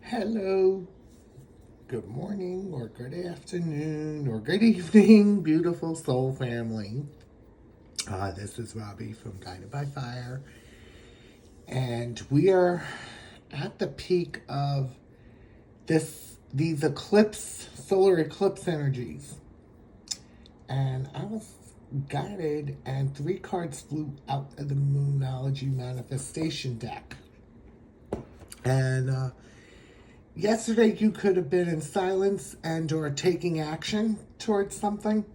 Hello, good morning, or good afternoon, or good evening, beautiful soul family. This is Robbie from Guided by Fire, and we are at the peak of these solar eclipse energies. And I was guided, and 3 cards flew out of the Moonology Manifestation deck. And yesterday you could have been in silence and or taking action towards something.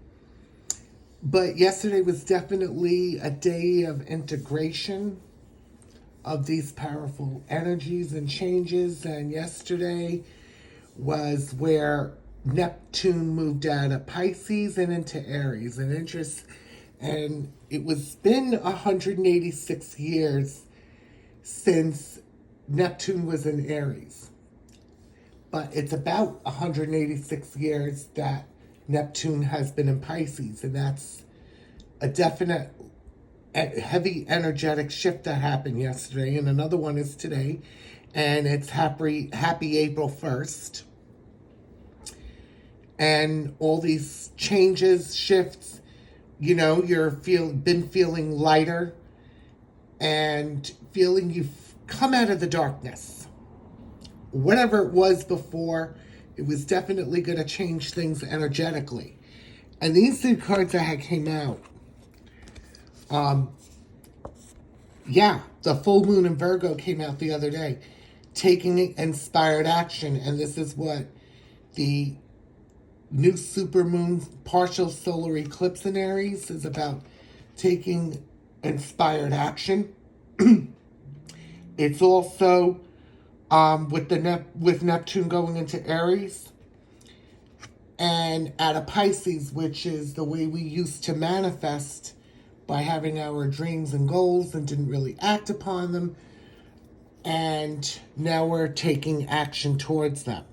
But yesterday was definitely a day of integration of these powerful energies and changes. And yesterday was where Neptune moved out of Pisces and into Aries. And it was been 186 years since Neptune was in Aries. But it's about 186 years that Neptune has been in Pisces, and that's a definite heavy energetic shift that happened yesterday, and another one is today, and it's happy April 1st. And all these changes, shifts, been feeling lighter and feeling you've come out of the darkness. Whatever it was before, it was definitely going to change things energetically. And these 3 cards that had came out, the full moon in Virgo came out the other day, taking inspired action. And this is what the new supermoon partial solar eclipse in Aries is about, taking inspired action. It's also with Neptune going into Aries and out of Pisces, which is the way we used to manifest by having our dreams and goals and didn't really act upon them. And now we're taking action towards them.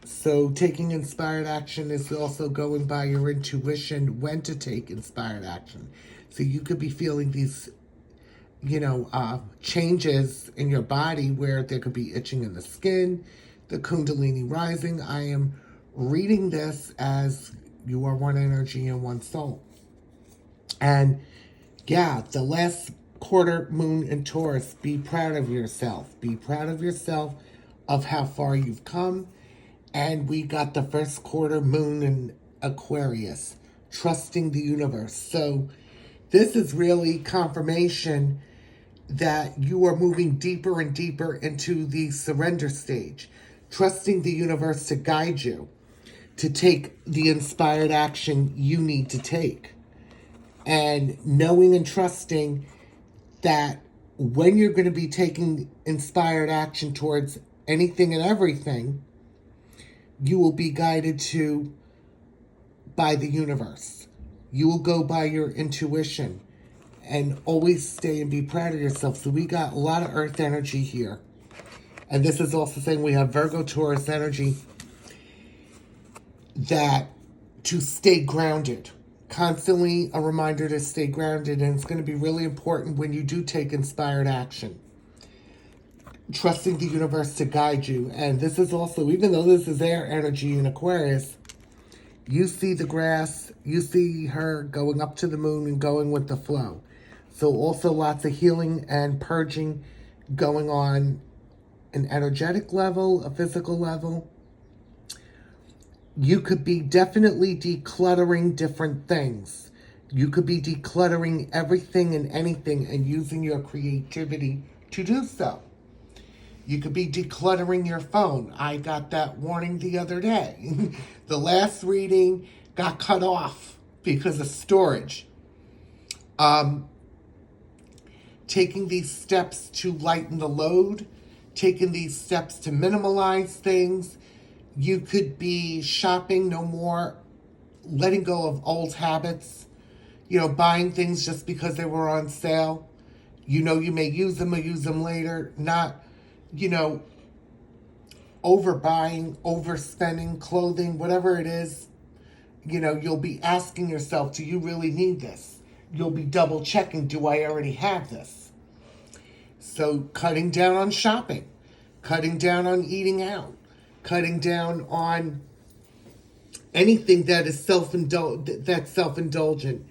So taking inspired action is also going by your intuition when to take inspired action. So you could be feeling these changes in your body where there could be itching in the skin, the Kundalini rising. I am reading this as you are one energy and one soul. And the last quarter moon in Taurus, be proud of yourself. Be proud of yourself of how far you've come. And we got the first quarter moon in Aquarius, trusting the universe. So this is really confirmation that you are moving deeper and deeper into the surrender stage, trusting the universe to guide you, to take the inspired action you need to take. And knowing and trusting that when you're going to be taking inspired action towards anything and everything, you will be guided by the universe. You will go by your intuition. And always stay and be proud of yourself. So we got a lot of earth energy here. And this is also saying we have Virgo Taurus energy, that to stay grounded. Constantly a reminder to stay grounded. And it's going to be really important when you do take inspired action. Trusting the universe to guide you. And this is also, even though this is air energy in Aquarius, you see the grass, you see her going up to the moon and going with the flow. So also lots of healing and purging going on, an energetic level, a physical level. You could be definitely decluttering different things. You could be decluttering everything and anything and using your creativity to do so. You could be decluttering your phone. I got that warning the other day. The last reading got cut off because of storage. Taking these steps to lighten the load, taking these steps to minimalize things. You could be shopping no more, letting go of old habits, buying things just because they were on sale. You may use them or use them later, not, overbuying, overspending, clothing, whatever it is. You'll be asking yourself, do you really need this? You'll be double checking, do I already have this? So cutting down on shopping, cutting down on eating out, cutting down on anything that is self-indulgent.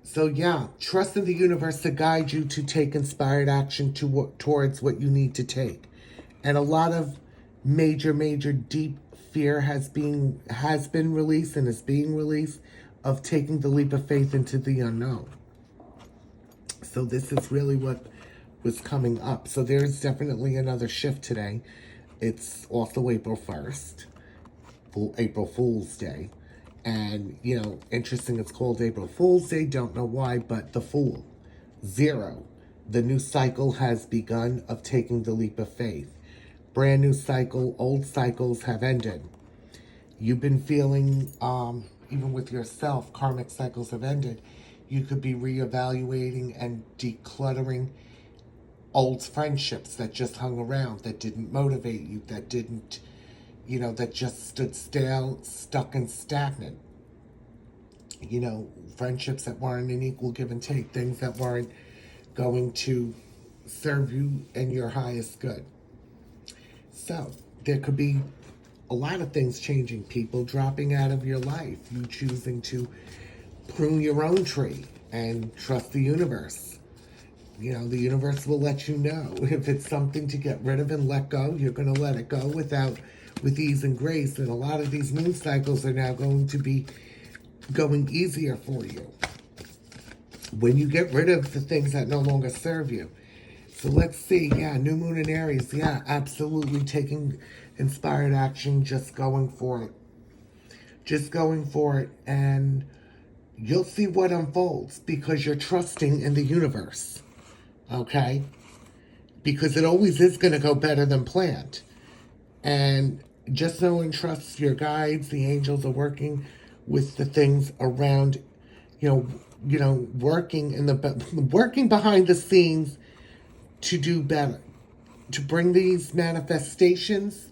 So yeah, trust in the universe to guide you to take inspired action towards what you need to take. And a lot of major deep fear has been released and is being released of taking the leap of faith into the unknown. So this is really what was coming up. So there's definitely another shift today. It's also April 1st, April Fool's Day. And, you know, interesting, it's called April Fool's Day. Don't know why, but the Fool. 0. The new cycle has begun of taking the leap of faith. Brand new cycle. Old cycles have ended. You've been feeling, even with yourself, karmic cycles have ended. You could be reevaluating and decluttering old friendships that just hung around, that didn't motivate you, that didn't, you know, that just stood stale, stuck and stagnant. You know, friendships that weren't an equal give and take, things that weren't going to serve you and your highest good. So there could be a lot of things changing, people dropping out of your life, you choosing to prune your own tree and trust the universe. You know, the universe will let you know. If it's something to get rid of and let go, you're going to let it go with ease and grace. And a lot of these moon cycles are now going to be going easier for you when you get rid of the things that no longer serve you. So let's see. Yeah, new moon in Aries. Yeah, absolutely taking inspired action, just going for it. Just going for it. And you'll see what unfolds because you're trusting in the universe. Okay? Because it always is going to go better than planned. And just know and trust your guides, the angels are working with the things around, working behind the scenes to do better, to bring these manifestations,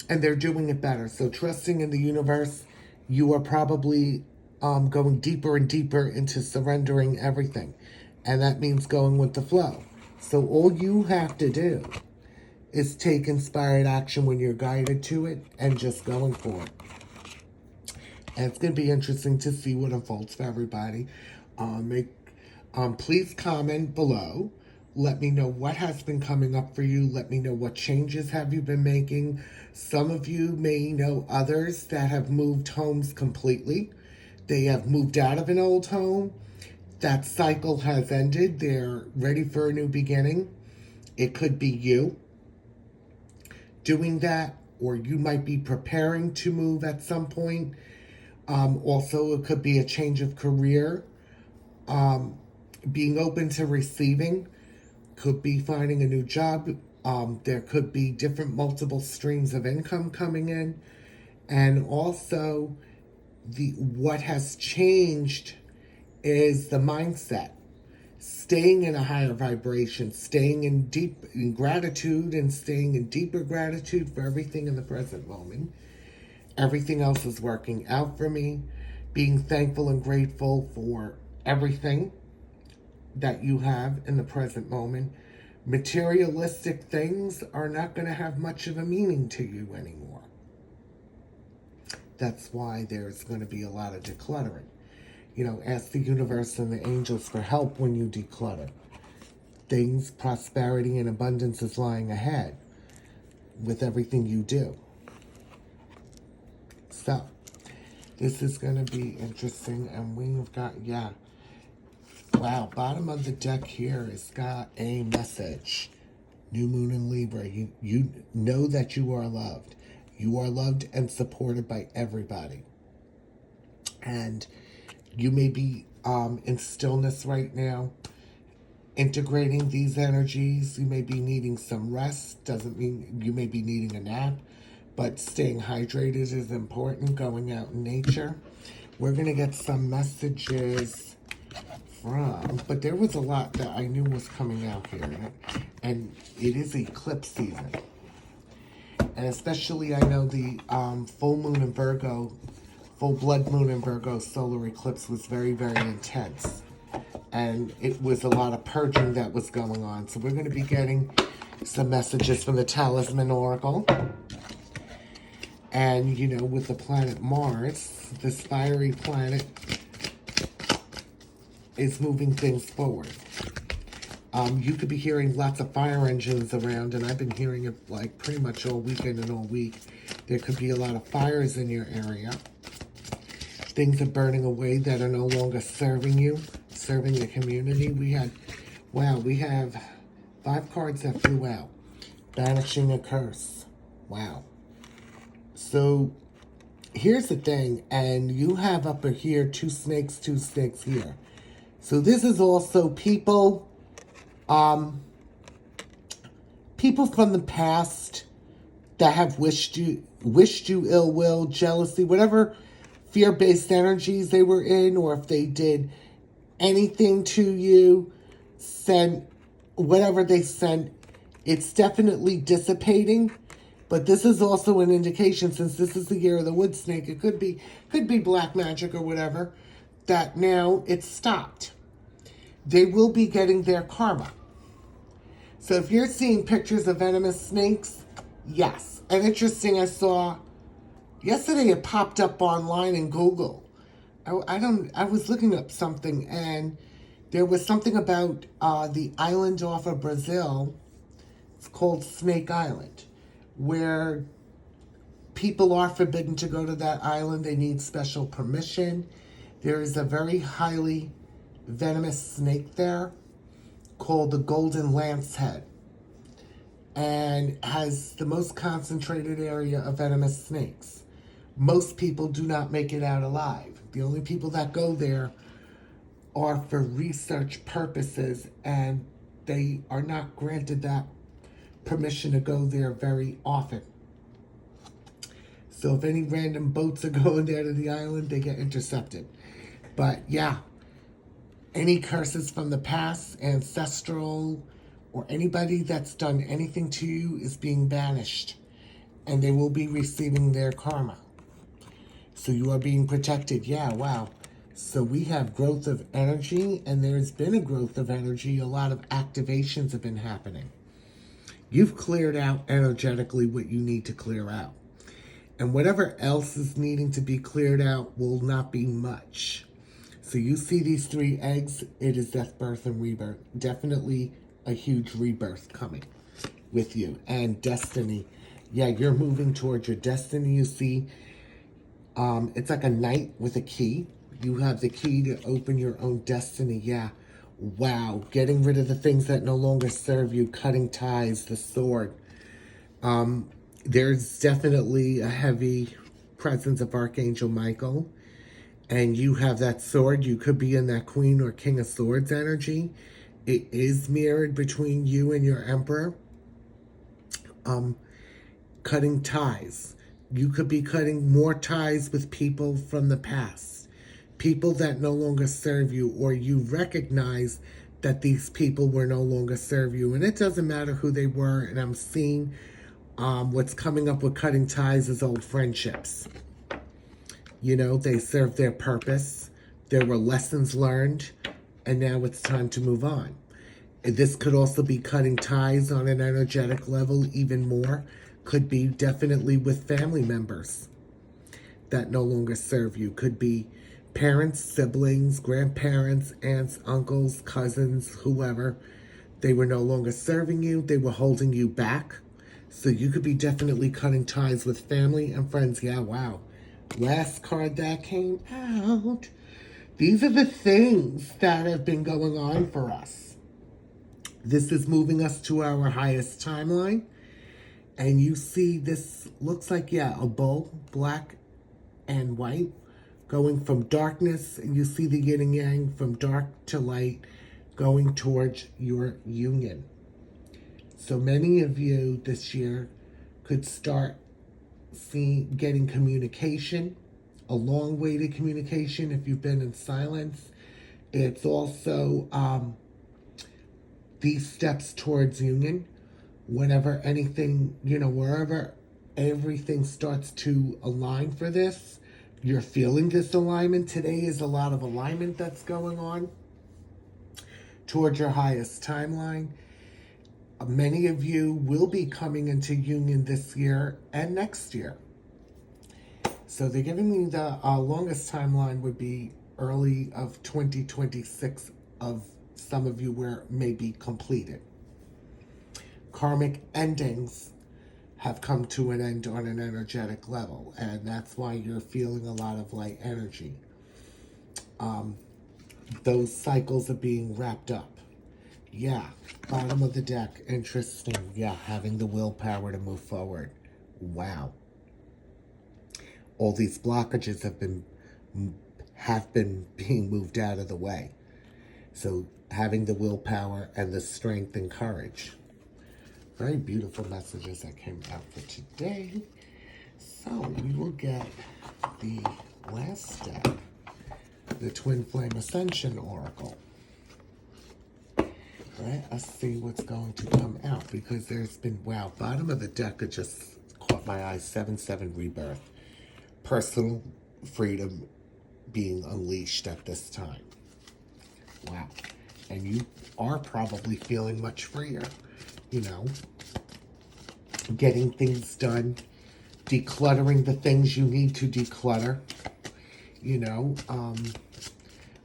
and they're doing it better. So trusting in the universe, you are probably going deeper and deeper into surrendering everything. And that means going with the flow. So all you have to do is take inspired action when you're guided to it and just going for it. And it's going to be interesting to see what unfolds for everybody. Please comment below. Let me know what has been coming up for you. Let me know what changes have you been making. Some of you may know others that have moved homes completely. They have moved out of an old home. That cycle has ended. They're ready for a new beginning. It could be you doing that, or you might be preparing to move at some point. Also, it could be a change of career. Being open to receiving. Could be finding a new job. There could be different multiple streams of income coming in. And also, what has changed is the mindset. Staying in a higher vibration, staying in gratitude and staying in deeper gratitude for everything in the present moment. Everything else is working out for me. Being thankful and grateful for everything that you have in the present moment. Materialistic things are not going to have much of a meaning to you anymore. That's why there's going to be a lot of decluttering. Ask the universe and the angels for help when you declutter. Things, prosperity, and abundance is lying ahead with everything you do. So, this is going to be interesting, and we've got, wow, bottom of the deck here has got a message. New moon in Libra. You know that you are loved. You are loved and supported by everybody. And you may be in stillness right now, integrating these energies. You may be needing some rest. Doesn't mean you may be needing a nap, but staying hydrated is important, going out in nature. We're going to get some messages but there was a lot that I knew was coming out here, and it is eclipse season. And especially I know the full moon in Virgo, full blood moon in Virgo solar eclipse was very, very intense. And it was a lot of purging that was going on. So we're going to be getting some messages from the Talisman Oracle. And, you know, with the planet Mars, this fiery planet is moving things forward. You could be hearing lots of fire engines around, and I've been hearing it like pretty much all weekend and all week. There could be a lot of fires in your area. Things are burning away that are no longer serving you, serving the community. We have 5 cards that flew out. Banishing a curse. Wow. So, here's the thing, and you have up here 2 snakes here. So this is also people from the past that have wished you ill will, jealousy, whatever fear-based energies they were in, or if they did anything to you, sent whatever they sent, it's definitely dissipating. But this is also an indication, since this is the year of the wood snake, it could be black magic or whatever, that now it's stopped. They will be getting their karma. So if you're seeing pictures of venomous snakes, yes. And interesting, I saw yesterday it popped up online in Google. I was looking up something, and there was something about the island off of Brazil. It's called Snake Island, where people are forbidden to go to that island. They need special permission. There is a very highly venomous snake there called the golden lancehead, and has the most concentrated area of venomous snakes. Most people do not make it out alive. The only people that go there are for research purposes, and they are not granted that permission to go there very often. So if any random boats are going there to the island, they get intercepted. But yeah, any curses from the past, ancestral, or anybody that's done anything to you is being banished, and they will be receiving their karma. So you are being protected. Yeah, wow. So we have growth of energy, and there's been a growth of energy. A lot of activations have been happening. You've cleared out energetically what you need to clear out. And whatever else is needing to be cleared out will not be much. So you see these 3 eggs, it is death, birth, and rebirth. Definitely a huge rebirth coming with you. And destiny. Yeah, you're moving towards your destiny. You see, it's like a knight with a key. You have the key to open your own destiny. Yeah. Wow. Getting rid of the things that no longer serve you. Cutting ties, the sword. There's definitely a heavy presence of Archangel Michael. And you have that sword. You could be in that Queen or King of Swords energy. It is mirrored between you and your Emperor. Cutting ties. You could be cutting more ties with people from the past. People that no longer serve you, or you recognize that these people were no longer serve you. And it doesn't matter who they were. And I'm seeing what's coming up with cutting ties is old friendships. You know, they served their purpose. There were lessons learned, and now it's time to move on. And this could also be cutting ties on an energetic level even more. Could be definitely with family members that no longer serve you. Could be parents, siblings, grandparents, aunts, uncles, cousins, whoever. They were no longer serving you. They were holding you back. So you could be definitely cutting ties with family and friends. Yeah, wow. Last card that came out. These are the things that have been going on for us. This is moving us to our highest timeline. And you see this looks like, yeah, a bull, black and white, going from darkness. And you see the yin and yang from dark to light, going towards your union. So many of you this year could start getting communication, a long-waited communication if you've been in silence. It's also these steps towards union. Whenever anything, wherever everything starts to align for this, you're feeling this alignment. Today is a lot of alignment that's going on towards your highest timeline. Many of you will be coming into union this year and next year. So they're giving me the longest timeline would be early of 2026 of some of you where it may be completed. Karmic endings have come to an end on an energetic level, and that's why you're feeling a lot of light energy. Those cycles are being wrapped up. Yeah, bottom of the deck, interesting. Yeah, having the willpower to move forward. Wow. All these blockages have been being moved out of the way. So having the willpower and the strength and courage. Very beautiful messages that came out for today. So we will get the last step, the Twin Flame Ascension Oracle. Right, let's see what's going to come out, because there's been, wow, bottom of the deck it just caught my eye, 7-7 rebirth. Personal freedom being unleashed at this time. Wow. And you are probably feeling much freer, you know, getting things done, decluttering the things you need to declutter, you know,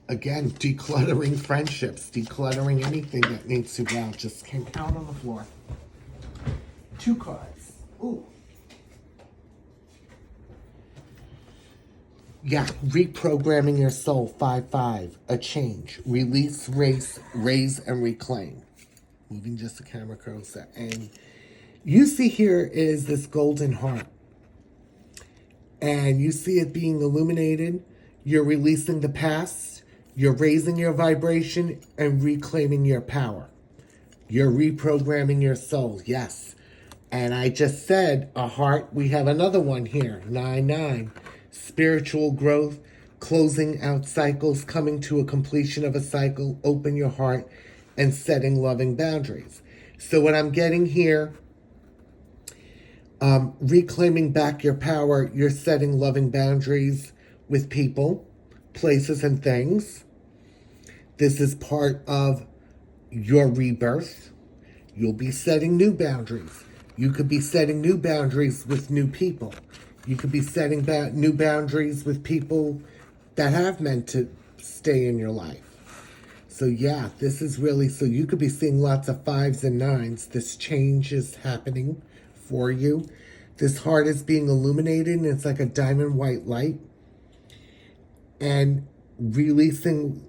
again, decluttering friendships, decluttering anything that needs to, wow, just came out on the floor. 2 cards. Ooh. Yeah, reprogramming your soul, 5-5, a change, release, raise, and reclaim. Moving just the camera closer. And you see here is this golden heart. And you see it being illuminated. You're releasing the past. You're raising your vibration and reclaiming your power. You're reprogramming your soul, yes. And I just said a heart. We have another one here, 9-9. Spiritual growth, closing out cycles, coming to a completion of a cycle, open your heart, and setting loving boundaries. So what I'm getting here, reclaiming back your power, you're setting loving boundaries with people, places, and things. This is part of your rebirth. You'll be setting new boundaries. You could be setting new boundaries with new people. You could be setting new boundaries with people that have meant to stay in your life. So yeah, this is really, so you could be seeing lots of 5s and 9s. This change is happening for you. This heart is being illuminated, and it's like a diamond white light. And releasing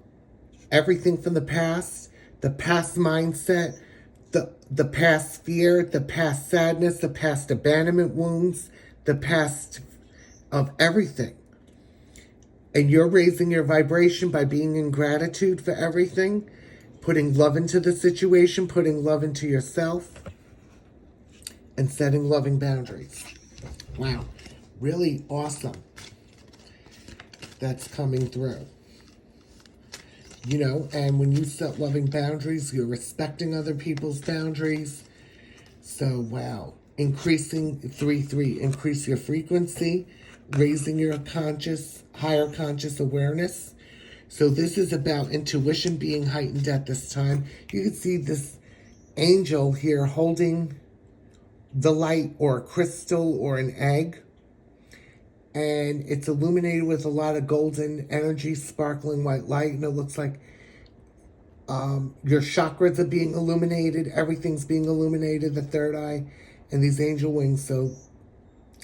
everything from the past mindset, the past fear, the past sadness, the past abandonment wounds, the past of everything. And you're raising your vibration by being in gratitude for everything, putting love into the situation, putting love into yourself, and setting loving boundaries. Wow, really awesome. That's coming through. You know, and when you set loving boundaries, you're respecting other people's boundaries. So, wow. Increasing 3-3, increase your frequency, raising your higher conscious awareness. So this is about intuition being heightened at this time. You can see this angel here holding the light or a crystal or an egg. And it's illuminated with a lot of golden energy, sparkling white light. And it looks like your chakras are being illuminated. Everything's being illuminated, the third eye. And these angel wings, so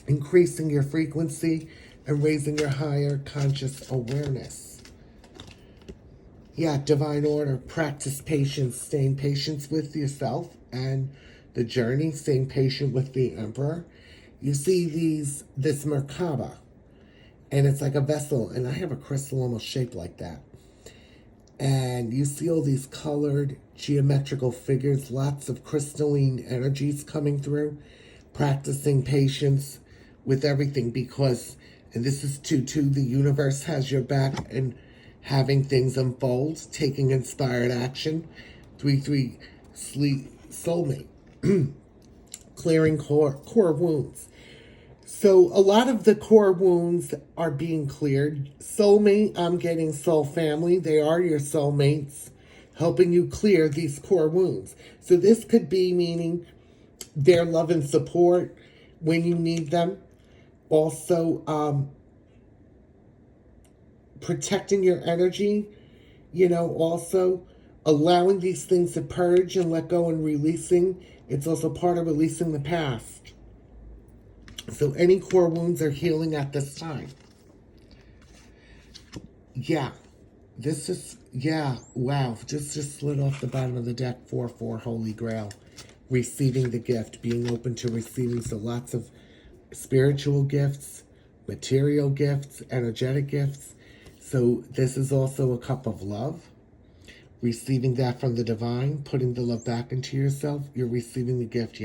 increasing your frequency and raising your higher conscious awareness. Yeah, divine order, practice patience, staying patient with yourself and the journey, staying patient with the Emperor. You see this Merkaba, and it's like a vessel, and I have a crystal almost shaped like that. And you see all these colored geometrical figures, lots of crystalline energies coming through, practicing patience with everything because, and this is 2-2, the universe has your back and having things unfold, taking inspired action. 3-3, soulmate, clearing core wounds. So a lot of the core wounds are being cleared. Soulmate, I'm getting soul family. They are your soulmates. helping you clear these core wounds. So this could be meaning their love and support when you need them. Also, protecting your energy, also allowing these things to purge and let go and releasing. It's also part of releasing the past. So any core wounds are healing at this time. Yeah. This is, wow. Just slid off the bottom of the deck. 4-4, Holy Grail. Receiving the gift. Being open to receiving. So lots of spiritual gifts, material gifts, energetic gifts. So this is also a cup of love. Receiving that from the divine. Putting the love back into yourself. You're receiving the gift,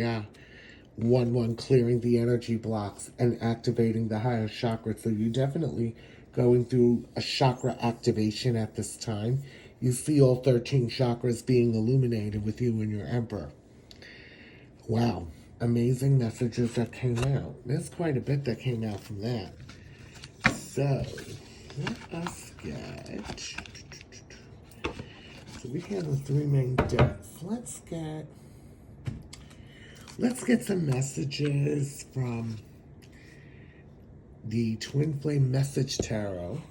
1-1, clearing the energy blocks and activating the higher chakra. So you definitely going through a chakra activation at this time. You see all 13 chakras being illuminated with you and your Emperor. Wow. Amazing messages that came out. There's quite a bit that came out from that. So, let us get... So we have the 3 main decks. Let's get some messages from the Twin Flame Message Tarot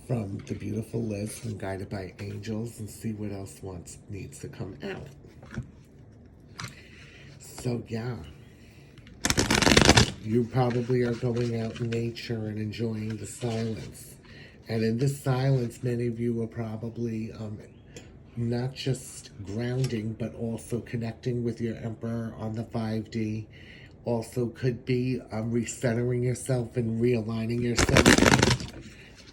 from the beautiful Liz from Guided by Angels, and see what else needs to come out. So you probably are going out in nature and enjoying the silence. And in this silence, many of you are probably not just grounding, but also connecting with your Emperor on the 5D. Also could be recentering yourself and realigning yourself.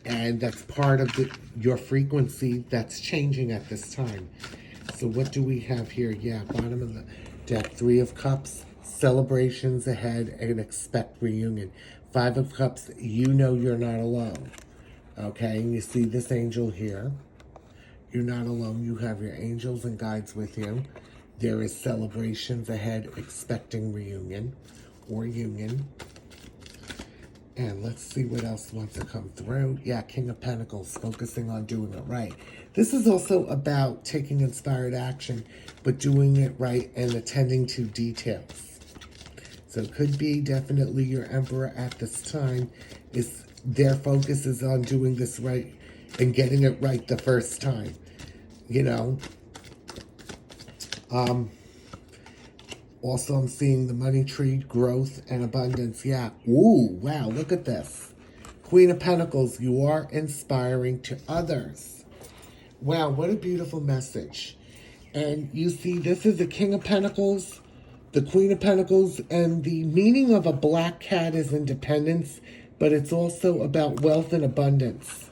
And that's part of your frequency that's changing at this time. So what do we have here? Bottom of the deck, 3 of Cups, celebrations ahead and expect reunion. 5 of Cups, you're not alone. Okay, and you see this angel here. You're not alone. You have your angels and guides with you. There is celebrations ahead, expecting reunion or union. And let's see what else wants to come through. King of Pentacles, focusing on doing it right. This is also about taking inspired action, but doing it right and attending to details. So it could be definitely your Emperor at this time. Their focus is on doing this right and getting it right the first time. Also, I'm seeing the money tree, growth, and abundance. Ooh, wow, look at this. Queen of Pentacles, you are inspiring to others. Wow, what a beautiful message. And you see, this is the King of Pentacles, the Queen of Pentacles, and the meaning of a black cat is independence, but it's also about wealth and abundance.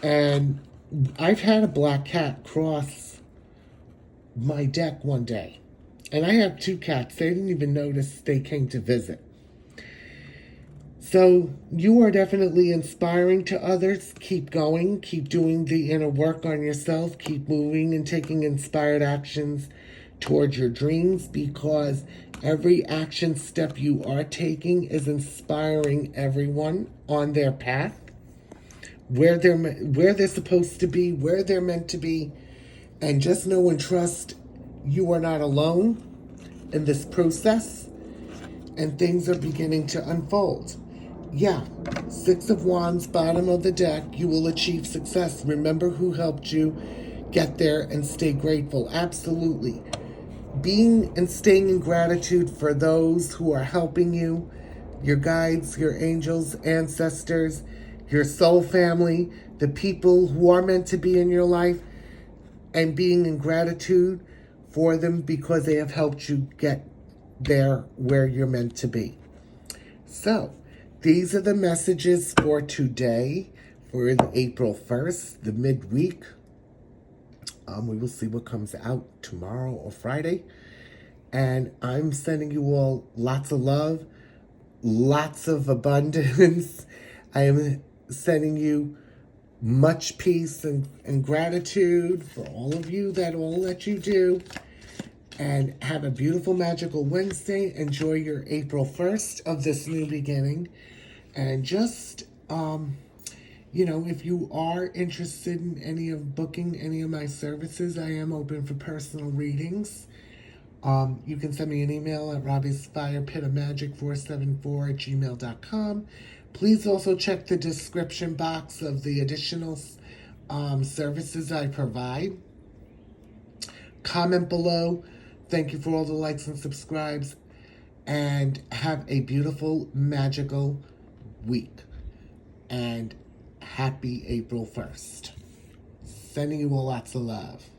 And I've had a black cat cross my deck one day. And I have 2 cats. They didn't even notice they came to visit. So you are definitely inspiring to others. Keep going. Keep doing the inner work on yourself. Keep moving and taking inspired actions towards your dreams, because every action step you are taking is inspiring everyone on their path, where they're supposed to be, where they're meant to be. And just know and trust you are not alone in this process, and things are beginning to unfold. 6 of Wands, bottom of the deck. You will achieve success. Remember who helped you get there and stay grateful. Absolutely. Being and staying in gratitude for those who are helping you, your guides, your angels, ancestors, your soul family, the people who are meant to be in your life, and being in gratitude for them because they have helped you get there where you're meant to be. So, these are the messages for today, for April 1st, the midweek. We will see what comes out tomorrow or Friday. And I'm sending you all lots of love, lots of abundance. I am sending you much peace and gratitude for all of you, all that you do. And have a beautiful, magical Wednesday. Enjoy your April 1st of this new beginning. And just, You know, if you are interested in booking any of my services, I am open for personal readings. You can send me an email at robbiesfirepitofmagic474@gmail.com. Please also check the description box of the additional services I provide. Comment below. Thank you for all the likes and subscribes. And have a beautiful, magical week. And happy April 1st. Sending you all lots of love.